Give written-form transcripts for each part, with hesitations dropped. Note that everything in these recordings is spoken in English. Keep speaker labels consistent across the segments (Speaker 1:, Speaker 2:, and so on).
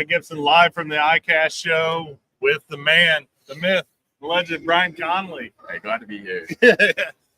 Speaker 1: Matt Gibson live from the ICast show with the man, the myth, the legend, Brian Connolly.
Speaker 2: Hey, glad to be here.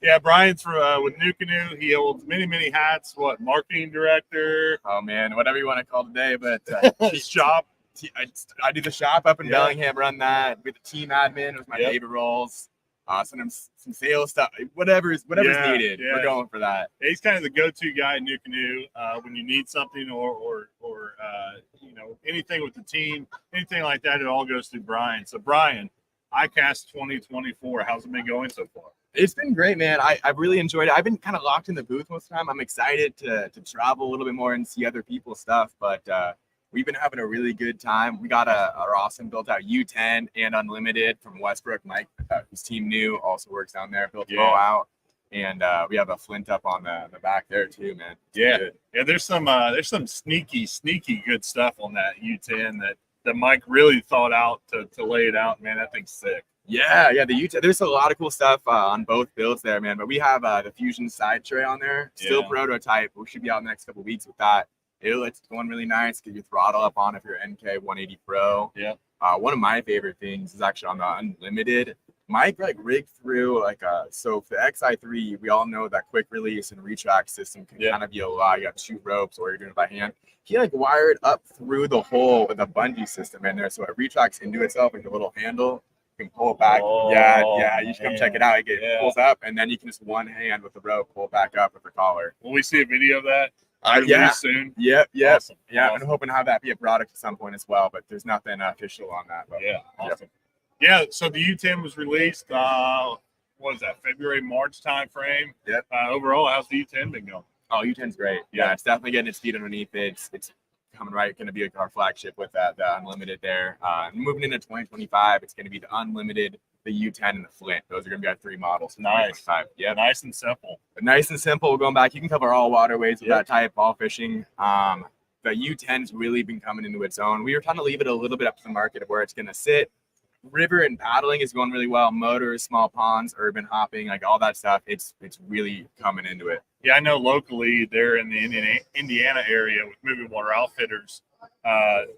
Speaker 1: Yeah, Brian's with NuCanoe. He holds many hats. What, marketing director?
Speaker 2: Oh man, whatever you want to call it today, but
Speaker 1: shop.
Speaker 2: I do the shop up in Bellingham, run that. With the team admin was my favorite roles. Sometimes some sales stuff, whatever's needed. We're going for that.
Speaker 1: Yeah, he's kind of the go-to guy in NuCanoe when you need something or anything with the team, anything like that. It all goes through Brian. So Brian, ICast2024, how's it been going so far?
Speaker 2: It's been great, man. I've really enjoyed it. I've been kind of locked in the booth most of the time. I'm excited to travel a little bit more and see other people's stuff, but we've been having a really good time. We got our awesome built out U10 and Unlimited from Westbrook. Mike, whose team new, also works down there, built it all out. And we have a Flint up on the back there too, man.
Speaker 1: It's good. There's some sneaky good stuff on that U10 that Mike really thought out to lay it out. Man, that thing's sick.
Speaker 2: Yeah, the U10. There's a lot of cool stuff on both builds there, man. But we have the Fusion side tray on there, still prototype. We should be out in the next couple of weeks with that. It's going really nice. Get your throttle up on if you're NK180 Pro.
Speaker 1: Yeah.
Speaker 2: One of my favorite things is actually on the Unlimited. Mike rigged through so for the XI3, we all know that quick release and retract system can kind of be a lot. You got 2 ropes or you're doing it by hand. He wired up through the hole with a bungee system in there, so it retracts into itself like a little handle. You can pull it back. You should come check it out. It pulls up, and then you can just one hand with the rope pull it back up with the collar.
Speaker 1: Will we see a video of that? Soon.
Speaker 2: Yep.
Speaker 1: Awesome.
Speaker 2: Yeah, I'm hoping to have that be a product at some point as well, but there's nothing official on that. But
Speaker 1: awesome. Yeah, so the U10 was released, what was that, February, March time frame?
Speaker 2: Yep.
Speaker 1: Overall, how's the U10 been going?
Speaker 2: Oh, U10's great. Yeah, it's definitely getting its feet underneath it. It's coming going to be our flagship with the Unlimited there. Moving into 2025, it's going to be the Unlimited, the U10, and the Flint. Those are going to be our 3 models.
Speaker 1: Nice. Yeah, nice and simple.
Speaker 2: Nice and simple. We're going back. You can cover all waterways with that type, all fishing. The U10's really been coming into its own. We were trying to leave it a little bit up to the market of where it's going to sit. River and paddling is going really well. Motors, small ponds, urban hopping, all that stuff. It's really coming into it.
Speaker 1: Yeah, I know locally they're in the Indiana area with Moving Water Outfitters.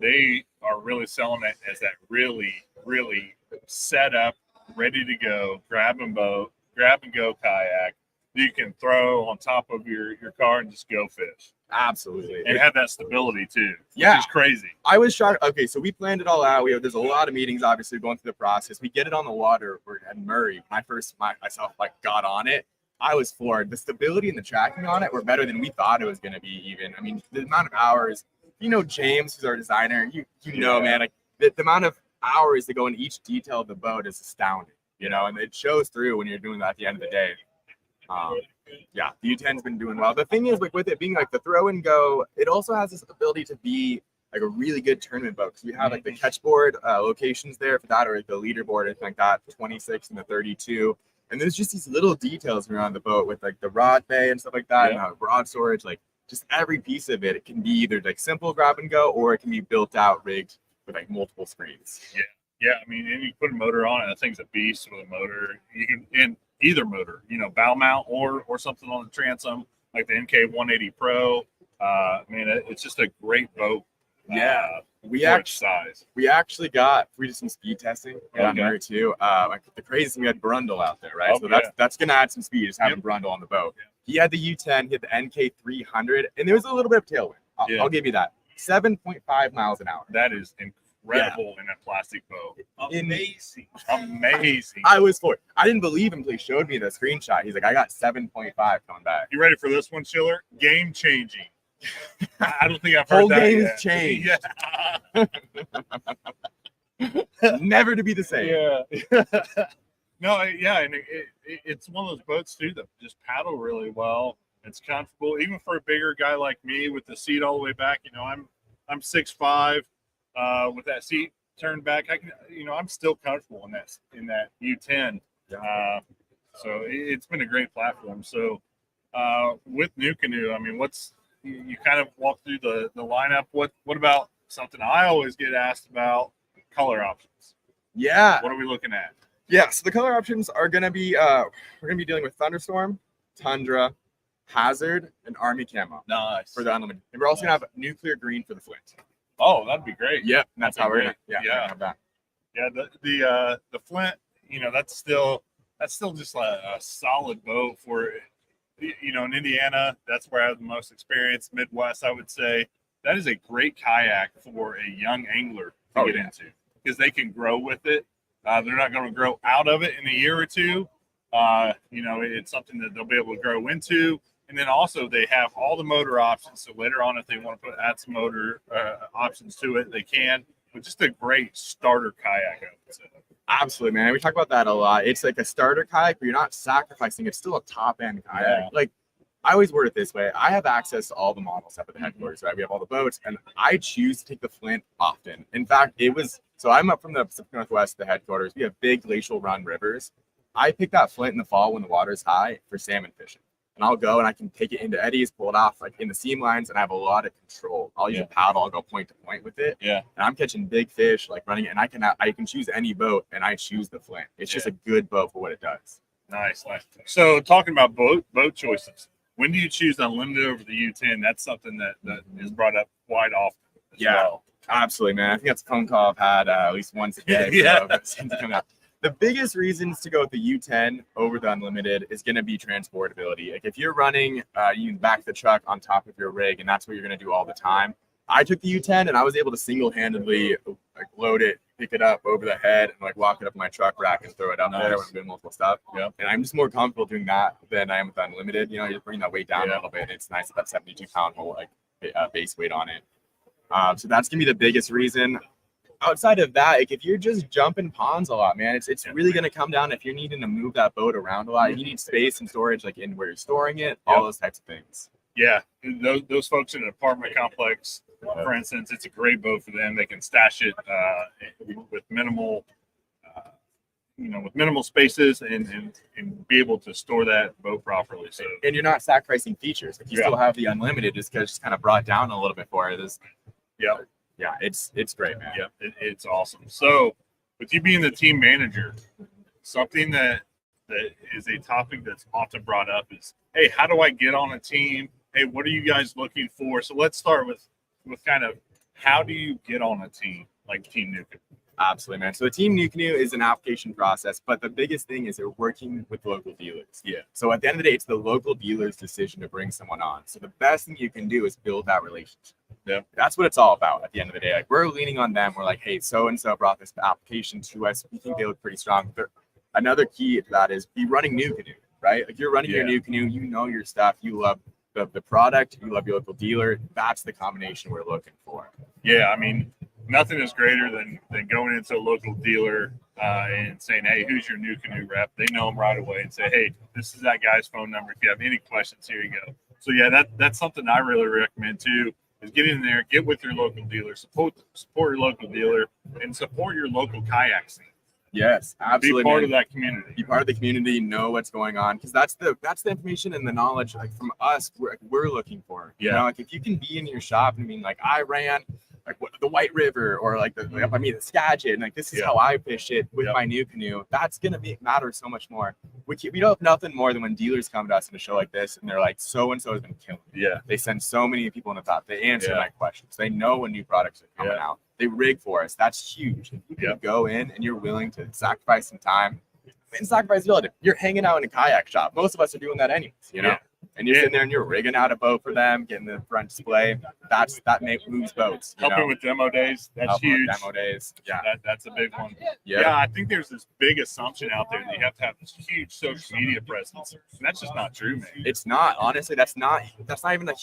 Speaker 1: They are really selling it as that really set up, ready to go, grab and go kayak you can throw on top of your car and just go fish.
Speaker 2: Absolutely.
Speaker 1: And have that stability too.
Speaker 2: Yeah.
Speaker 1: Which is crazy.
Speaker 2: I was shocked. Okay, so we planned it all out. There's a lot of meetings, obviously, going through the process. We get it on the water. We're at Murray. Myself got on it. I was floored. The stability and the tracking on it were better than we thought it was going to be even. I mean, the amount of hours, James, who's our designer, man, the amount of hours that go in each detail of the boat is astounding, and it shows through when you're doing that at the end of the day. The U10's been doing well. The thing is, with it being the throw and go, it also has this ability to be a really good tournament boat. Because we have the catchboard locations there for that, or the leaderboard, anything like that, the 26 and the 32. And there's just these little details around the boat with the rod bay and stuff like that, and rod storage. Just every piece of it, it can be either simple grab and go, or it can be built out, rigged with multiple screens.
Speaker 1: Yeah. I mean, and you put a motor on it. That thing's a beast with a motor. You can in either motor, bow mount or something on the transom like the NK180 Pro. It's just a great boat. We did some speed testing on there too. The craziest thing, we had Brundle out there, right? That's gonna add some speed, just having Brundle on the boat. He had the U10, he had the NK300, and there was a little bit of tailwind. I'll give you that. 7.5 miles an hour. That is incredible in a plastic boat. Amazing.
Speaker 2: I was floored. I didn't believe him until he showed me the screenshot. He's like, I got 7.5 coming back.
Speaker 1: You ready for this one, Schiller? Game changing. I don't think I've heard
Speaker 2: whole
Speaker 1: that
Speaker 2: game
Speaker 1: yet.
Speaker 2: Has changed. Never to be the same.
Speaker 1: And it's one of those boats too that just paddle really well. It's comfortable, even for a bigger guy like me with the seat all the way back. I'm 6'5", with that seat turned back. I'm still comfortable in that U10. So it's been a great platform. So with NuCanoe, you kind of walk through the lineup. What about something I always get asked about? Color options.
Speaker 2: Yeah.
Speaker 1: What are we looking at?
Speaker 2: Yeah. So the color options are going to be, we're going to be dealing with Thunderstorm, Tundra, Hazard, and Army Camo.
Speaker 1: Nice.
Speaker 2: For the Unlimited. And we're also going to have nuclear green for the Flint.
Speaker 1: Oh, that'd be great.
Speaker 2: Yep, that's how we're
Speaker 1: great.
Speaker 2: gonna,
Speaker 1: Yeah.
Speaker 2: gonna have that.
Speaker 1: Yeah, the Flint, that's still just a solid boat for, in Indiana. That's where I have the most experience. Midwest, I would say that is a great kayak for a young angler to get into, because they can grow with it. They're not going to grow out of it in a year or two. It's something that they'll be able to grow into. And then also they have all the motor options. So later on, if they want to add some motor options to it, they can. But just a great starter kayak, I would say.
Speaker 2: Absolutely, man. We talk about that a lot. It's like a starter kayak, but you're not sacrificing. It's still a top end kayak.
Speaker 1: Yeah.
Speaker 2: Like, I always word it this way. I have access to all the models up at the headquarters, right? We have all the boats, and I choose to take the Flint often. In fact, so I'm up from the Pacific Northwest, the headquarters. We have big glacial run rivers. I pick that Flint in the fall when the water's high for salmon fishing. And I'll go and I can take it into eddies, pull it off like in the seam lines, and I have a lot of control. I'll use a paddle, I'll go point to point with it.
Speaker 1: Yeah.
Speaker 2: And I'm catching big fish, like running it, and I can choose any boat, and I choose the Flint. It's just a good boat for what it does.
Speaker 1: Nice. So talking about boat choices, when do you choose Unlimited over the U10? That's something that is brought up quite often as well.
Speaker 2: Absolutely, man. I think that's a phone call I've had at least once a day. Since coming out. The biggest reasons to go with the U10 over the Unlimited is going to be transportability. Like if you're running, you can back the truck on top of your rig, and that's what you're going to do all the time. I took the U10 and I was able to single-handedly like load it, pick it up over the head, and like walk it up my truck rack and throw it up there when I'm doing multiple stuff. Yeah. And I'm just more comfortable doing that than I am with the Unlimited. You just bring that weight down a little bit. It's nice with that 72-pound whole base weight on it. So that's gonna be the biggest reason. Outside of that, like if you're just jumping ponds a lot, man, it's really gonna come down if you're needing to move that boat around a lot. You need space and storage, like in where you're storing it, all those types of things. Yeah,
Speaker 1: those folks in an apartment complex, for instance, it's a great boat for them. They can stash it with minimal, with minimal spaces and be able to store that boat properly. So,
Speaker 2: and you're not sacrificing features. If you still have the Unlimited, just because it's kind of brought down a little bit for it. Yeah, it's great, man.
Speaker 1: Yeah, it's awesome. So, with you being the team manager, something that is a topic that's often brought up is, hey, how do I get on a team? Hey, what are you guys looking for? So let's start with kind of how do you get on a team like Team NuCanoe?
Speaker 2: Absolutely, man. So the Team NuCanoe is an application process, but the biggest thing is they're working with local dealers.
Speaker 1: Yeah.
Speaker 2: So at the end of the day, it's the local dealer's decision to bring someone on. So the best thing you can do is build that relationship.
Speaker 1: Yeah.
Speaker 2: That's what it's all about at the end of the day. Like we're leaning on them. We're like, hey, so-and-so brought this application to us. We think they look pretty strong. But another key to that is be running NuCanoe, right? Like you're running your NuCanoe, you know your stuff, you love the product, you love your local dealer. That's the combination we're looking for.
Speaker 1: Yeah, I mean, nothing is greater than going into a local dealer and saying, hey, who's your NuCanoe rep? They know them right away and say, hey, this is that guy's phone number. If you have any questions, here you go. So yeah, that's something I really recommend too, is get in there, get with your local dealer, support your local dealer, and support your local kayak scene.
Speaker 2: Yes, absolutely.
Speaker 1: Be part of that community.
Speaker 2: Be part of the community. Know what's going on, because that's the information and the knowledge like from us we're looking for.
Speaker 1: Yeah.
Speaker 2: You know, like if you can be in your shop and mean like I ran like the White River or like the Skagit, and like this is how I fish it with my NuCanoe. That's gonna matter so much more. We don't have nothing more than when dealers come to us in a show like this and they're like, so and so has been killing me.
Speaker 1: Yeah.
Speaker 2: They send so many people in the top. They answer my questions. They know when new products are coming out. They rig for us. That's huge. If you can go in and you're willing to sacrifice some time and sacrifice ability. You're hanging out in a kayak shop. Most of us are doing that anyways, you know? And you're sitting there and you're rigging out a boat for them, getting the front display. That moves boats.
Speaker 1: Helping with demo days. That's huge.
Speaker 2: Demo days. Yeah.
Speaker 1: That's a big one.
Speaker 2: Yeah.
Speaker 1: I think there's this big assumption out there that you have to have this huge social media presence. And that's just not true, man.
Speaker 2: It's not. Honestly, that's not even like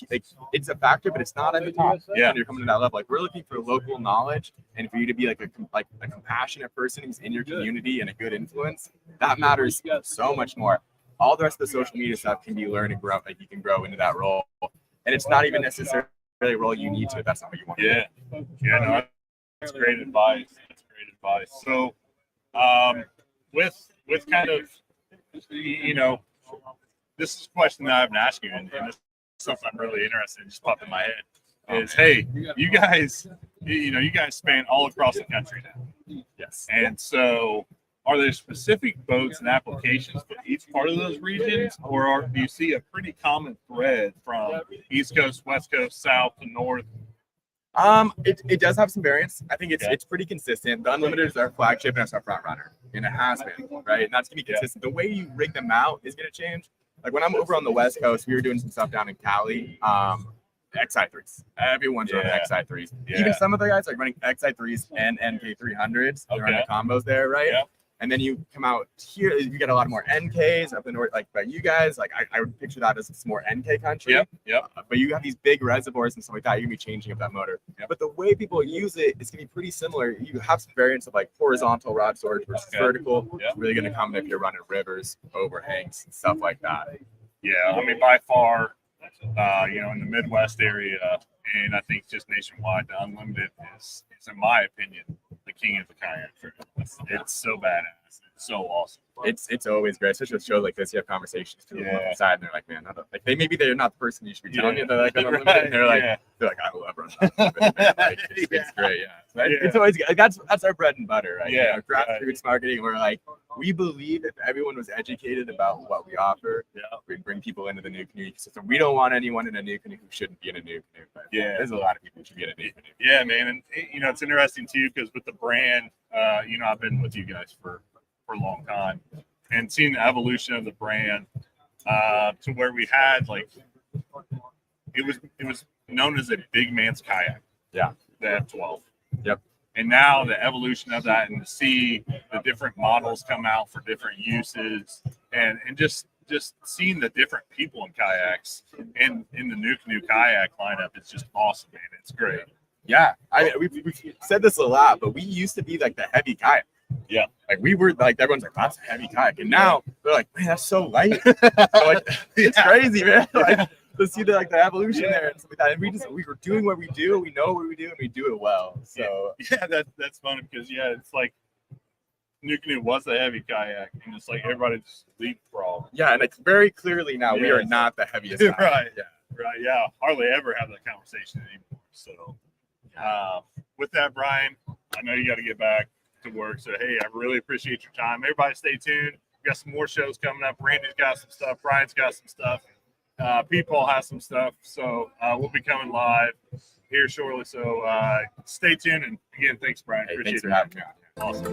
Speaker 2: it's a factor, but it's not at the top.
Speaker 1: Yeah.
Speaker 2: When you're coming to that level. Like we're looking for local knowledge, and for you to be like a compassionate person who's in your community and a good influence, that matters so much more. All the rest of the social media stuff can be learned and grow. Like you can grow into that role, and it's not even necessarily a role you need to. If that's not what you want.
Speaker 1: No, that's great advice. So, with kind of, this is a question that I've been asking you, and this is something I'm really interested in. Just popped in my head. Is hey, you guys span all across the country now.
Speaker 2: Yes.
Speaker 1: And so, are there specific boats and applications for each part of those regions, or do you see a pretty common thread from East Coast, West Coast, South to North?
Speaker 2: It does have some variants. I think it's pretty consistent. The Unlimited is our flagship and it's our front runner, and it has been, right? And that's gonna be consistent. The way you rig them out is gonna change. Like when I'm over on the West Coast, we were doing some stuff down in Cali. XI3s. Everyone's running XI3s. Even some of the guys like running XI3s and NK300s. They're running combos there, right? Yeah. And then you come out here, you get a lot more NKs up in north, like by you guys. Like I would picture that as some more NK country. Yep. But you have these big reservoirs and stuff like that. You're gonna be changing up that motor. Yep. But the way people use it is gonna be pretty similar. You have some variants of like horizontal rod storage versus vertical. It's really gonna come if you're running rivers, overhangs, and stuff like that.
Speaker 1: Yeah, I mean by far, in the Midwest area, and I think just nationwide, the Unlimited is in my opinion, the king of the kayak. It's so badass. It's so awesome.
Speaker 2: It's always great, especially with shows like this. You have conversations to the side, and they're like, man, they're not the person you should be telling you. They're like, Unlimited. And they're like, I love running Unlimited, man. Like, it's great. So it's always that's our bread and butter, right? Grassroots marketing. We're like, we believe if everyone was educated about what we offer, we'd bring people into the NuCanoe ecosystem. We don't want anyone in a NuCanoe who shouldn't be in a NuCanoe. But there's a lot of people who should be in a NuCanoe.
Speaker 1: Yeah, man, and it's interesting too because with the brand, I've been with you guys for a long time, and seeing the evolution of the brand to where we had like it was known as a big man's kayak.
Speaker 2: Yeah,
Speaker 1: the F12.
Speaker 2: Yep.
Speaker 1: And now the evolution of that, and to see the different models come out for different uses, and just seeing the different people in kayaks and in the NuCanoe kayak lineup, it's just awesome, man. It's great.
Speaker 2: Yeah, I mean, we've said this a lot, but we used to be like the heavy kayak.
Speaker 1: Yeah,
Speaker 2: like we were like everyone's like that's a heavy kayak, and now they're like, man, that's so light. So, like, it's crazy, man. Like, to see the evolution there and stuff like that, and we were doing what we do, we know what we do, and we do it well. So
Speaker 1: that's funny because it's like NuCanoe was a heavy kayak, and it's like everybody just leapfrog.
Speaker 2: Yeah, and like very clearly now we are not the heaviest kayak.
Speaker 1: Right. Yeah, hardly ever have that conversation anymore. So with that, Brian, I know you got to get back to work, so hey, I really appreciate your time. Everybody stay tuned. We got some more shows coming up. Randy's got some stuff, Brian's got some stuff, People has some stuff, so we'll be coming live here shortly, so stay tuned. And again, thanks, Brian.
Speaker 2: Hey,
Speaker 1: appreciate
Speaker 2: thanks for having me.
Speaker 1: Awesome.